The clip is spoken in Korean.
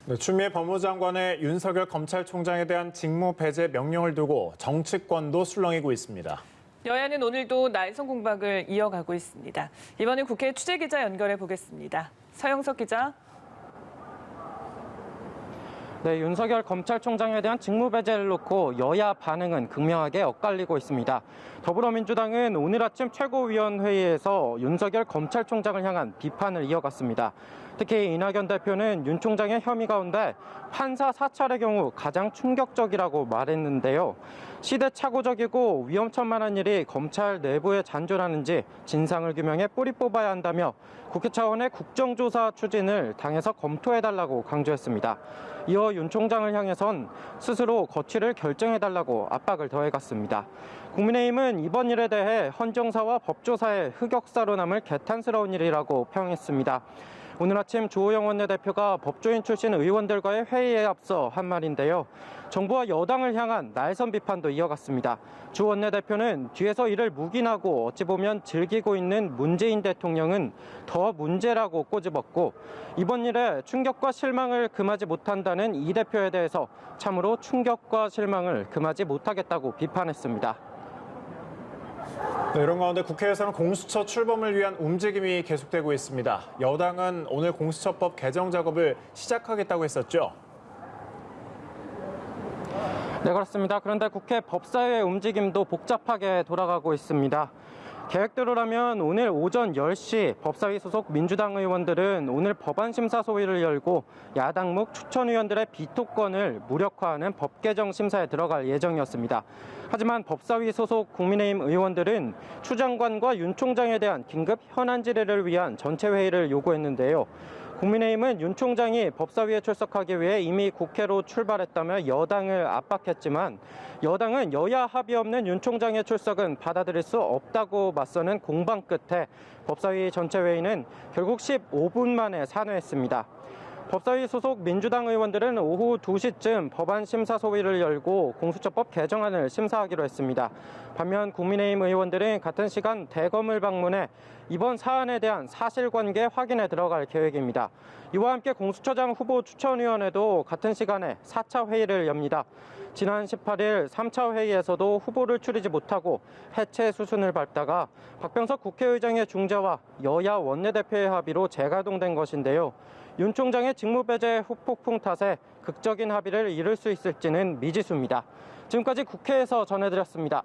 네, 추미애 법무장관의 윤석열 검찰총장에 대한 직무 배제 명령을 두고 정치권도 술렁이고 있습니다. 여야는 오늘도 날선 공방을 이어가고 있습니다. 이번엔 국회 취재기자 연결해 보겠습니다. 서영석 기자. 네, 윤석열 검찰총장에 대한 직무 배제를 놓고 여야 반응은 극명하게 엇갈리고 있습니다. 더불어민주당은 오늘 아침 최고위원회의에서 윤석열 검찰총장을 향한 비판을 이어갔습니다. 특히 이낙연 대표는 윤 총장의 혐의 가운데 판사 사찰의 경우 가장 충격적이라고 말했는데요. 시대착오적이고 위험천만한 일이 검찰 내부에 잔존하는지 진상을 규명해 뿌리 뽑아야 한다며 국회 차원의 국정조사 추진을 당에서 검토해달라고 강조했습니다. 이어 윤 총장을 향해선 스스로 거취를 결정해달라고 압박을 더해갔습니다. 국민의힘은 이번 일에 대해 헌정사와 법조사의 흑역사로 남을 개탄스러운 일이라고 평했습니다. 오늘 아침 주호영 원내대표가 법조인 출신 의원들과의 회의에 앞서 한 말인데요. 정부와 여당을 향한 날선 비판도 이어갔습니다. 주 원내대표는 뒤에서 이를 묵인하고 어찌 보면 즐기고 있는 문재인 대통령은 더 문제라고 꼬집었고, 이번 일에 충격과 실망을 금하지 못한다는 이 대표에 대해서 참으로 충격과 실망을 금하지 못하겠다고 비판했습니다. 네, 이런 가운데 국회에서는 공수처 출범을 위한 움직임이 계속되고 있습니다. 여당은 오늘 공수처법 개정 작업을 시작하겠다고 했었죠. 네, 그렇습니다. 그런데 국회 법사위의 움직임도 복잡하게 돌아가고 있습니다. 계획대로라면 오늘 오전 10시 법사위 소속 민주당 의원들은 오늘 법안 심사 소위를 열고 야당 목 추천위원들의 비토권을 무력화하는 법 개정 심사에 들어갈 예정이었습니다. 하지만 법사위 소속 국민의힘 의원들은 추 장관과 윤 총장에 대한 긴급 현안 질의를 위한 전체 회의를 요구했는데요. 국민의힘은 윤 총장이 법사위에 출석하기 위해 이미 국회로 출발했다며 여당을 압박했지만, 여당은 여야 합의 없는 윤 총장의 출석은 받아들일 수 없다고 맞서는 공방 끝에 법사위 전체 회의는 결국 15분 만에 산회했습니다. 법사위 소속 민주당 의원들은 오후 2시쯤 법안 심사 소위를 열고 공수처법 개정안을 심사하기로 했습니다. 반면 국민의힘 의원들은 같은 시간 대검을 방문해 이번 사안에 대한 사실관계 확인에 들어갈 계획입니다. 이와 함께 공수처장 후보 추천위원회도 같은 시간에 4차 회의를 엽니다. 지난 18일 3차 회의에서도 후보를 추리지 못하고 해체 수순을 밟다가 박병석 국회의장의 중재와 여야 원내대표의 합의로 재가동된 것인데요. 윤 총장의 직무배제 후폭풍 탓에 극적인 합의를 이룰 수 있을지는 미지수입니다. 지금까지 국회에서 전해드렸습니다.